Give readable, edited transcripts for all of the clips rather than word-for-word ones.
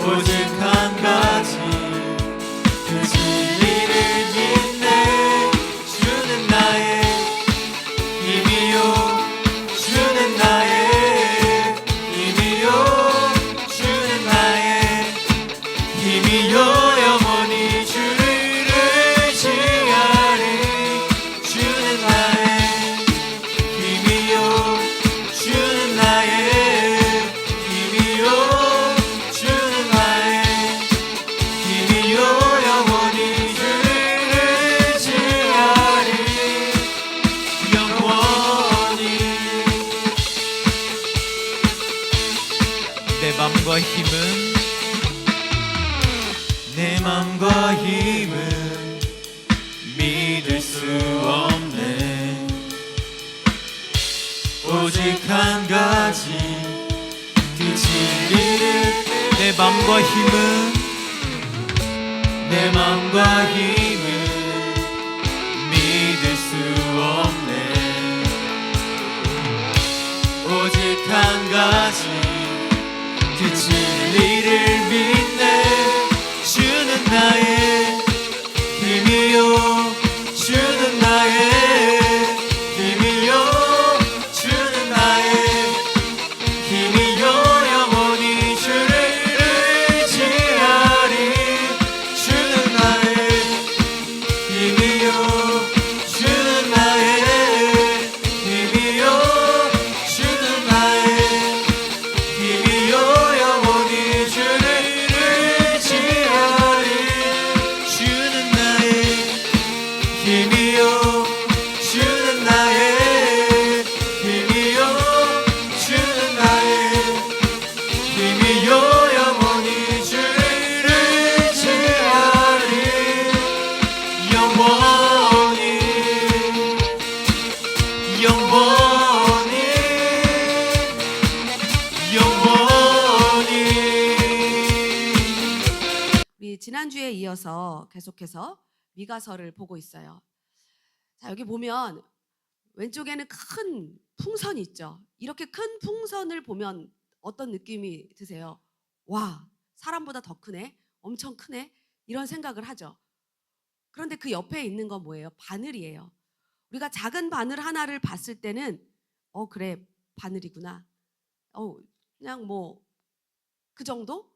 오직 한 가지 그 진리를 믿네. 주는 나의 힘이요 주는 나의 힘이요 주는 나의 힘이요 영원히 주를 의지하리. 주는 나의 힘이요 주는 나의 힘이요 주는 나의 힘이요 영원히 주를 의지하리. 영원히 내 맘과 힘은 내 맘과 힘은 믿을 수 없네. 오직 한 가지 그 진리를 내 맘과 힘은 내 맘과 힘은 믿을 수 없네. 오직 한 가지 그 진리를 믿네. 주는 나의 힘이요 주는 나의 힘이요 주는 나의 힘이요 영원히 주를 의지하리. 주는 나의 힘이요 주는 나의 힘이요 주는 나의 힘이요 영원히 주를 의지하리. 주는 나의 힘이요 주는 나의 힘이요 주는 나의 힘이요 영원히 주를 의지하리. 영원히 영원히 영원히. 우리 지난주에 이어서 계속해서 미가서를 보고 있어요. 자, 여기 보면 왼쪽에는 큰 풍선이 있죠. 이렇게 큰 풍선을 보면 어떤 느낌이 드세요? 와, 사람보다 더 크네, 엄청 크네, 이런 생각을 하죠. 그런데 그 옆에 있는 건 뭐예요? 바늘이에요. 우리가 작은 바늘 하나를 봤을 때는 그래, 바늘이구나, 그냥 뭐 그 정도?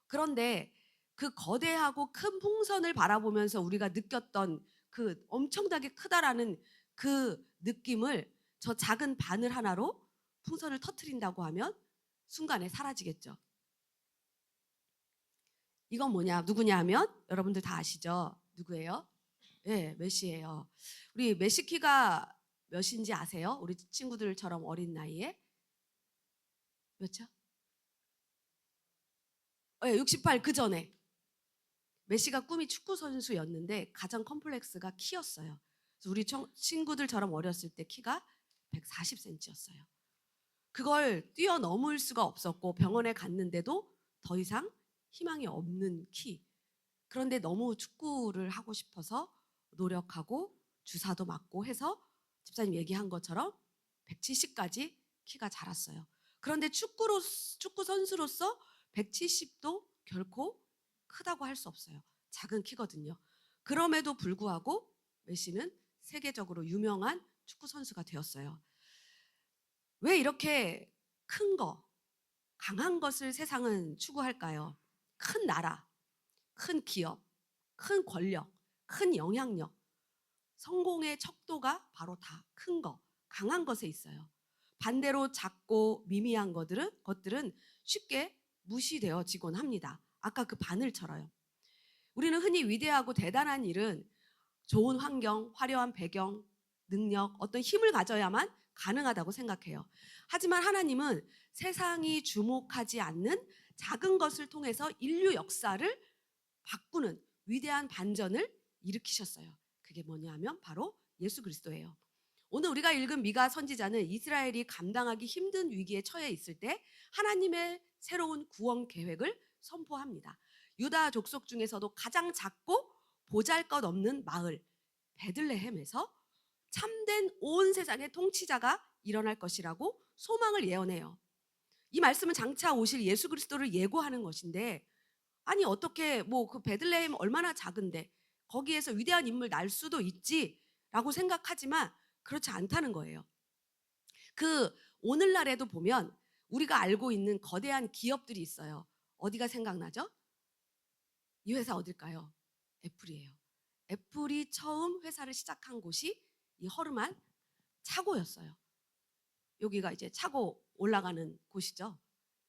그런데 그 거대하고 큰 풍선을 바라보면서 우리가 느꼈던 그 엄청나게 크다라는 그 느낌을 저 작은 바늘 하나로 풍선을 터트린다고 하면 순간에 사라지겠죠. 이건 뭐냐, 누구냐 하면 여러분들 다 아시죠? 누구예요? 네, 메시예요. 우리 메시 키가 몇인지 아세요? 우리 친구들처럼 어린 나이에 몇이요? 68. 그 전에 메시가 꿈이 축구 선수였는데 가장 컴플렉스가 키였어요. 그래서 우리 친구들처럼 어렸을 때 키가 140cm였어요. 그걸 뛰어넘을 수가 없었고 병원에 갔는데도 더 이상 희망이 없는 키. 그런데 너무 축구를 하고 싶어서 노력하고 주사도 맞고 해서 집사님 얘기한 것처럼 170까지 키가 자랐어요. 그런데 축구 선수로서 170도 결코 크다고 할 수 없어요. 작은 키거든요. 그럼에도 불구하고 메시는 세계적으로 유명한 축구 선수가 되었어요. 왜 이렇게 큰 거, 강한 것을 세상은 추구할까요? 큰 나라, 큰 기업, 큰 권력, 큰 영향력, 성공의 척도가 바로 다 큰 거, 강한 것에 있어요. 반대로 작고 미미한 것들은 쉽게 무시되어지곤 합니다. 아까 그 바늘처럼요. 우리는 흔히 위대하고 대단한 일은 좋은 환경, 화려한 배경, 능력, 어떤 힘을 가져야만 가능하다고 생각해요. 하지만 하나님은 세상이 주목하지 않는 작은 것을 통해서 인류 역사를 바꾸는 위대한 반전을 일으키셨어요. 그게 뭐냐 하면 바로 예수 그리스도예요. 오늘 우리가 읽은 미가 선지자는 이스라엘이 감당하기 힘든 위기에 처해 있을 때 하나님의 새로운 구원 계획을 선포합니다. 유다 족속 중에서도 가장 작고 보잘것없는 마을 베들레헴에서 참된 온 세상의 통치자가 일어날 것이라고 소망을 예언해요. 이 말씀은 장차 오실 예수 그리스도를 예고하는 것인데 아니 어떻게 뭐 그 베들레헴 얼마나 작은데 거기에서 위대한 인물 날 수도 있지라고 생각하지만 그렇지 않다는 거예요. 그 오늘날에도 보면 우리가 알고 있는 거대한 기업들이 있어요. 어디가 생각나죠? 이 회사 어딜까요? 애플이에요. 애플이 처음 회사를 시작한 곳이 이 허름한 차고였어요. 여기가 이제 차고 올라가는 곳이죠.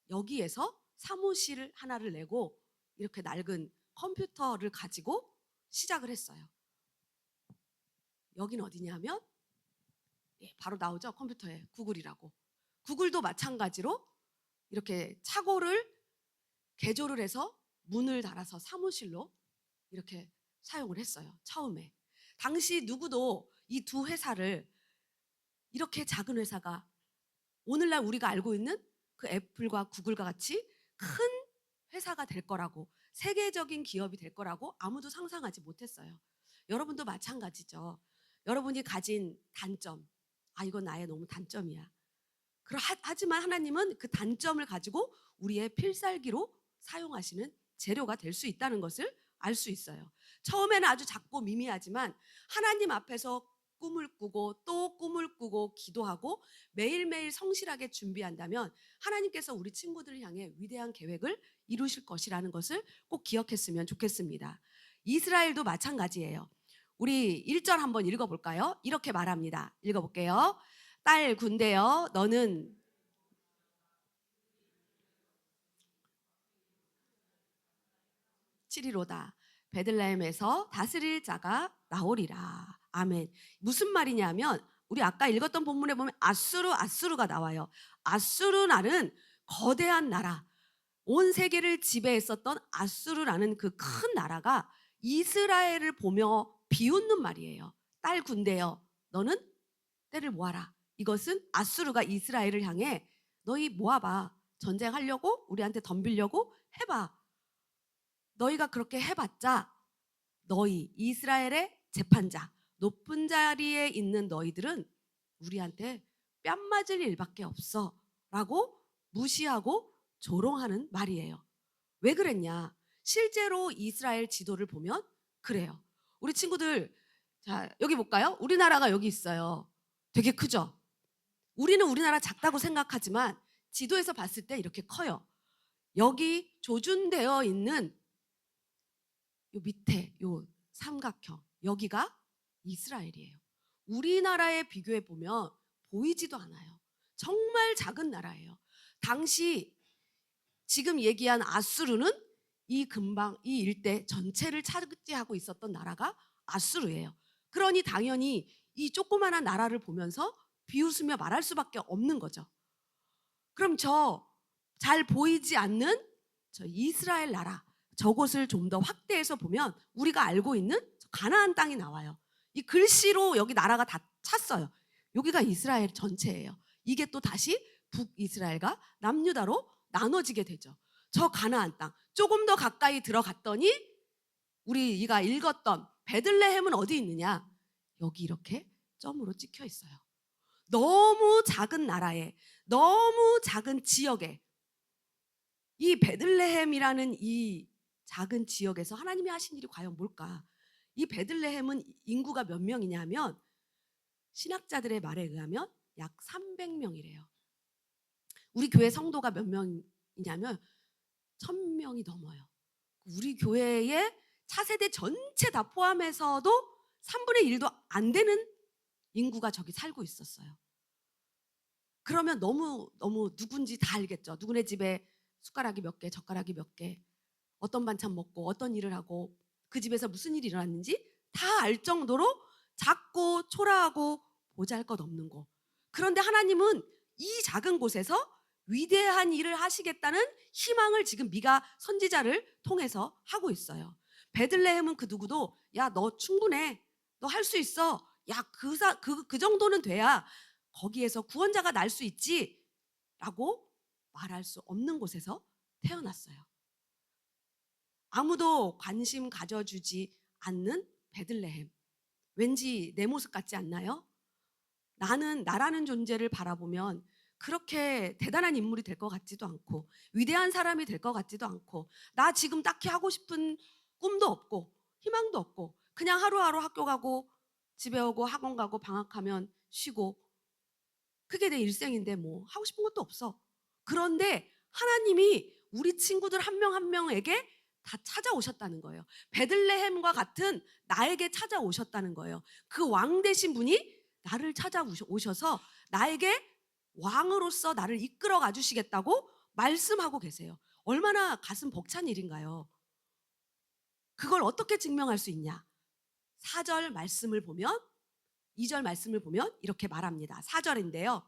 여기에서 사무실 하나를 내고 이렇게 낡은 컴퓨터를 가지고 시작을 했어요. 여긴 어디냐면 바로 나오죠. 컴퓨터에 구글이라고. 구글도 마찬가지로 이렇게 차고를 개조를 해서 문을 달아서 사무실로 이렇게 사용을 했어요. 처음에. 당시 누구도 이 두 회사를 이렇게 작은 회사가 오늘날 우리가 알고 있는 그 애플과 구글과 같이 큰 회사가 될 거라고, 세계적인 기업이 될 거라고 아무도 상상하지 못했어요. 여러분도 마찬가지죠. 여러분이 가진 단점, 이건 나의 너무 단점이야. 하지만 하나님은 그 단점을 가지고 우리의 필살기로 사용하시는 재료가 될 수 있다는 것을 알 수 있어요. 처음에는 아주 작고 미미하지만 하나님 앞에서 꿈을 꾸고 또 꿈을 꾸고 기도하고 매일매일 성실하게 준비한다면 하나님께서 우리 친구들을 향해 위대한 계획을 이루실 것이라는 것을 꼭 기억했으면 좋겠습니다. 이스라엘도 마찬가지예요. 우리 1절 한번 읽어볼까요? 이렇게 말합니다. 읽어볼게요. 딸 군대여 너는 치리로다. 베들레헴에서 다스릴 자가 나오리라. 아멘. 무슨 말이냐면 우리 아까 읽었던 본문에 보면 아수르가 나와요. 아수르라는 거대한 나라, 온 세계를 지배했었던 아수르라는 그 큰 나라가 이스라엘을 보며 비웃는 말이에요. 딸 군대여 너는 때를 모아라. 이것은 아수르가 이스라엘을 향해 너희 모아봐. 전쟁하려고 우리한테 덤비려고 해봐. 너희가 그렇게 해봤자 너희 이스라엘의 재판자, 높은 자리에 있는 너희들은 우리한테 뺨 맞을 일밖에 없어 라고 무시하고 조롱하는 말이에요. 왜 그랬냐? 실제로 이스라엘 지도를 보면 그래요. 우리 친구들, 자 여기 볼까요? 우리나라가 여기 있어요. 되게 크죠? 우리는 우리나라 작다고 생각하지만 지도에서 봤을 때 이렇게 커요. 여기 조준되어 있는 요 밑에 요 삼각형, 여기가 이스라엘이에요. 우리나라에 비교해 보면 보이지도 않아요. 정말 작은 나라예요. 당시 지금 얘기한 아수르는 이 근방, 이 일대 전체를 차지하고 있었던 나라가 아수르예요. 그러니 당연히 이 조그마한 나라를 보면서 비웃으며 말할 수밖에 없는 거죠. 그럼 저 잘 보이지 않는 저 이스라엘 나라, 저곳을 좀 더 확대해서 보면 우리가 알고 있는 가나안 땅이 나와요. 이 글씨로 여기 나라가 다 찼어요. 여기가 이스라엘 전체예요. 이게 또 다시 북이스라엘과 남유다로 나눠지게 되죠. 저 가나안 땅 조금 더 가까이 들어갔더니 우리가 읽었던 베들레헴은 어디 있느냐? 여기 이렇게 점으로 찍혀 있어요. 너무 작은 나라에, 너무 작은 지역에 이 베들레헴이라는 이 작은 지역에서 하나님이 하신 일이 과연 뭘까? 이 베들레헴은 인구가 몇 명이냐면 신학자들의 말에 의하면 약 300명이래요. 우리 교회 성도가 몇 명이냐면 1000명이 넘어요. 우리 교회의 차세대 전체 다 포함해서도 3분의 1도 안 되는 인구가 저기 살고 있었어요. 그러면 너무 누군지 다 알겠죠. 누구네 집에 숟가락이 몇 개, 젓가락이 몇 개, 어떤 반찬 먹고 어떤 일을 하고 그 집에서 무슨 일이 일어났는지 다 알 정도로 작고 초라하고 보잘것없는 곳. 그런데 하나님은 이 작은 곳에서 위대한 일을 하시겠다는 희망을 지금 미가 선지자를 통해서 하고 있어요. 베들레헴은 그 누구도 야 너 충분해, 너 할 수 있어, 야 그 정도는 돼야 거기에서 구원자가 날 수 있지 라고 말할 수 없는 곳에서 태어났어요. 아무도 관심 가져주지 않는 베들레헴. 왠지 내 모습 같지 않나요? 나라는 존재를 바라보면 그렇게 대단한 인물이 될 것 같지도 않고 위대한 사람이 될 것 같지도 않고 나 지금 딱히 하고 싶은 꿈도 없고 희망도 없고 그냥 하루하루 학교 가고 집에 오고 학원 가고 방학하면 쉬고 그게 내 일생인데 뭐 하고 싶은 것도 없어. 그런데 하나님이 우리 친구들 한 명 한 명에게 다 찾아오셨다는 거예요. 베들레헴과 같은 나에게 찾아오셨다는 거예요. 그 왕 되신 분이 나를 찾아오셔서 나에게 왕으로서 나를 이끌어 가 주시겠다고 말씀하고 계세요. 얼마나 가슴 벅찬 일인가요? 그걸 어떻게 증명할 수 있냐? 4절 말씀을 보면 2절 말씀을 보면 이렇게 말합니다. 4절인데요.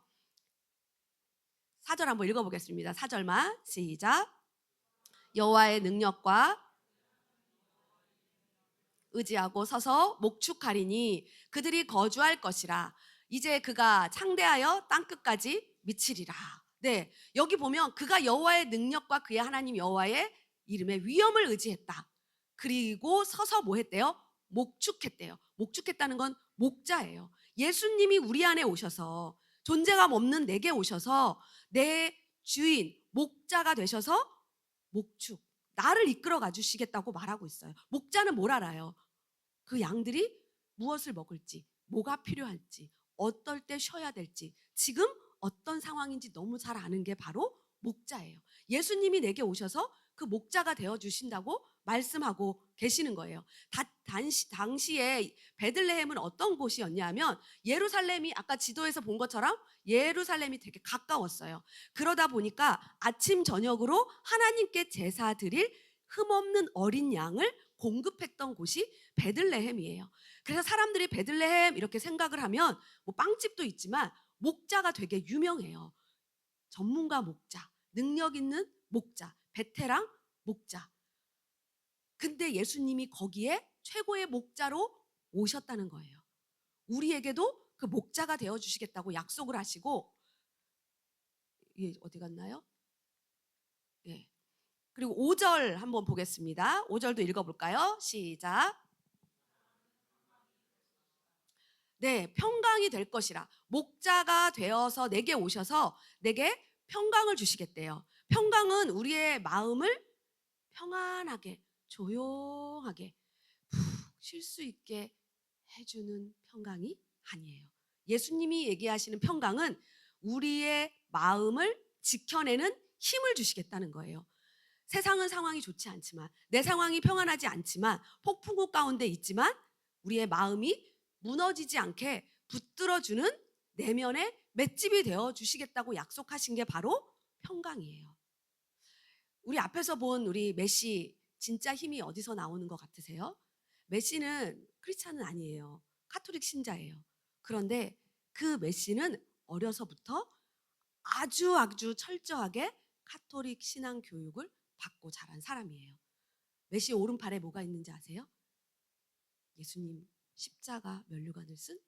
4절 한번 읽어보겠습니다. 4절만 시작. 여호와의 능력과 의지하고 서서 목축하리니 그들이 거주할 것이라. 이제 그가 창대하여 땅끝까지 미치리라. 네, 여기 보면 그가 여호와의 능력과 그의 하나님 여호와의 이름의 위엄을 의지했다. 그리고 서서 뭐 했대요? 목축했대요. 목축했다는 건 목자예요. 예수님이 우리 안에 오셔서 존재감 없는 내게 오셔서 내 주인, 목자가 되셔서 목축, 나를 이끌어 가 주시겠다고 말하고 있어요. 목자는 뭘 알아요? 그 양들이 무엇을 먹을지, 뭐가 필요할지, 어떨 때 쉬어야 될지, 지금 어떤 상황인지 너무 잘 아는 게 바로 목자예요. 예수님이 내게 오셔서 그 목자가 되어 주신다고 말씀하고 계시는 거예요. 당시에 베들레헴은 어떤 곳이었냐면 예루살렘이 아까 지도에서 본 것처럼 예루살렘이 되게 가까웠어요. 그러다 보니까 아침 저녁으로 하나님께 제사 드릴 흠없는 어린 양을 공급했던 곳이 베들레헴이에요. 그래서 사람들이 베들레헴 이렇게 생각을 하면 뭐 빵집도 있지만 목자가 되게 유명해요. 전문가 목자, 능력 있는 목자, 베테랑 목자. 근데 예수님이 거기에 최고의 목자로 오셨다는 거예요. 우리에게도 그 목자가 되어 주시겠다고 약속을 하시고, 예, 어디 갔나요? 예. 그리고 5절 한번 보겠습니다. 5절도 읽어볼까요? 시작. 네, 평강이 될 것이라. 목자가 되어서 내게 오셔서 내게 평강을 주시겠대요. 평강은 우리의 마음을 평안하게, 조용하게 푹 쉴 수 있게 해주는 평강이 아니에요. 예수님이 얘기하시는 평강은 우리의 마음을 지켜내는 힘을 주시겠다는 거예요. 세상은 상황이 좋지 않지만, 내 상황이 평안하지 않지만, 폭풍우 가운데 있지만 우리의 마음이 무너지지 않게 붙들어주는 내면의 맷집이 되어 주시겠다고 약속하신 게 바로 평강이에요. 우리 앞에서 본 우리 메시 진짜 힘이 어디서 나오는 것 같으세요? 메시는 크리스찬은 아니에요. 카톨릭 신자예요. 그런데 그 메시는 어려서부터 아주 철저하게 카톨릭 신앙 교육을 받고 자란 사람이에요. 메시 오른팔에 뭐가 있는지 아세요? 예수님 십자가 면류관을 쓴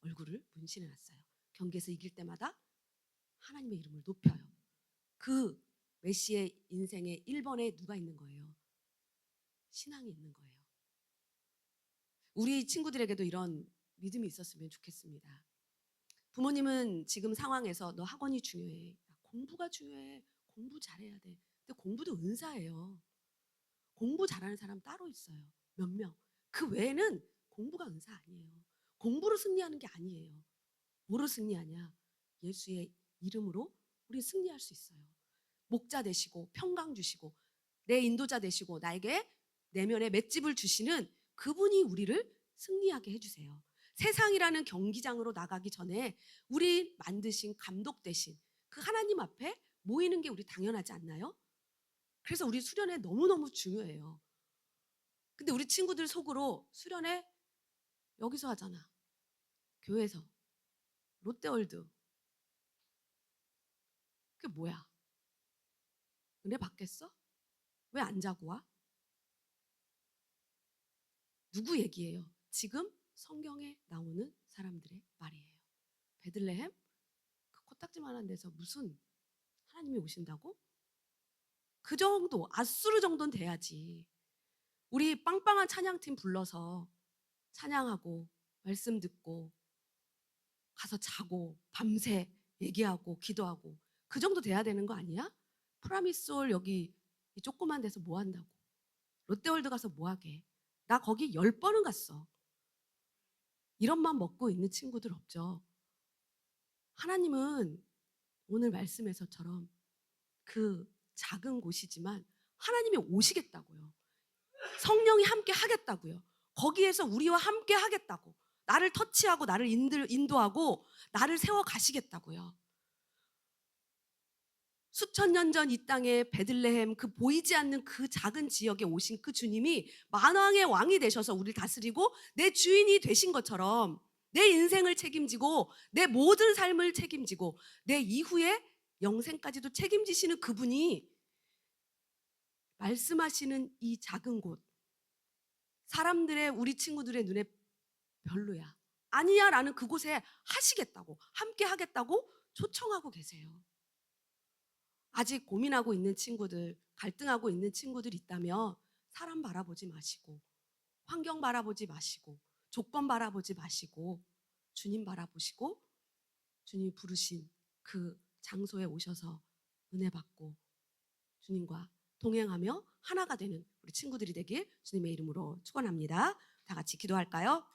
얼굴을 문신해 놨어요. 경기에서 이길 때마다 하나님의 이름을 높여요. 그 메시의 인생의 1번에 누가 있는 거예요? 신앙이 있는 거예요. 우리 친구들에게도 이런 믿음이 있었으면 좋겠습니다. 부모님은 지금 상황에서 너 학원이 중요해. 공부가 중요해. 공부 잘해야 돼. 근데 공부도 은사예요. 공부 잘하는 사람 따로 있어요. 몇 명. 그 외에는 공부가 은사 아니에요. 공부로 승리하는 게 아니에요. 뭐로 승리하냐? 예수의 이름으로 우리 승리할 수 있어요. 목자 되시고 평강 주시고 내 인도자 되시고 나에게 내면의 맷집을 주시는 그분이 우리를 승리하게 해주세요. 세상이라는 경기장으로 나가기 전에 우리 만드신 감독 되신 그 하나님 앞에 모이는 게 우리 당연하지 않나요? 그래서 우리 수련회 너무너무 중요해요. 근데 우리 친구들 속으로 수련회 여기서 하잖아. 교회에서. 롯데월드. 그게 뭐야? 은혜 받겠어? 왜 안 자고 와? 누구 얘기예요? 지금 성경에 나오는 사람들의 말이에요. 베들레헴? 그 코딱지만한 데서 무슨 하나님이 오신다고? 그 정도, 아수르 정도는 돼야지. 우리 빵빵한 찬양팀 불러서 찬양하고 말씀 듣고 가서 자고 밤새 얘기하고 기도하고 그 정도 돼야 되는 거 아니야? 프라미솔 여기 이 조그만 데서 뭐 한다고? 롯데월드 가서 뭐 하게? 나 거기 10번은 갔어. 이런 맘 먹고 있는 친구들 없죠. 하나님은 오늘 말씀에서처럼 그 작은 곳이지만 하나님이 오시겠다고요. 성령이 함께 하겠다고요. 거기에서 우리와 함께 하겠다고. 나를 터치하고 나를 인도하고 나를 세워 가시겠다고요. 수천 년 전 이 땅에 베들레헴 그 보이지 않는 그 작은 지역에 오신 그 주님이 만왕의 왕이 되셔서 우리를 다스리고 내 주인이 되신 것처럼 내 인생을 책임지고 내 모든 삶을 책임지고 내 이후의 영생까지도 책임지시는 그분이 말씀하시는 이 작은 곳, 사람들의 우리 친구들의 눈에 별로야, 아니야 라는 그곳에 하시겠다고, 함께 하겠다고 초청하고 계세요. 아직 고민하고 있는 친구들, 갈등하고 있는 친구들 있다면 사람 바라보지 마시고 환경 바라보지 마시고 조건 바라보지 마시고 주님 바라보시고 주님이 부르신 그 장소에 오셔서 은혜 받고 주님과 동행하며 하나가 되는 우리 친구들이 되길 주님의 이름으로 축원합니다. 다 같이 기도할까요?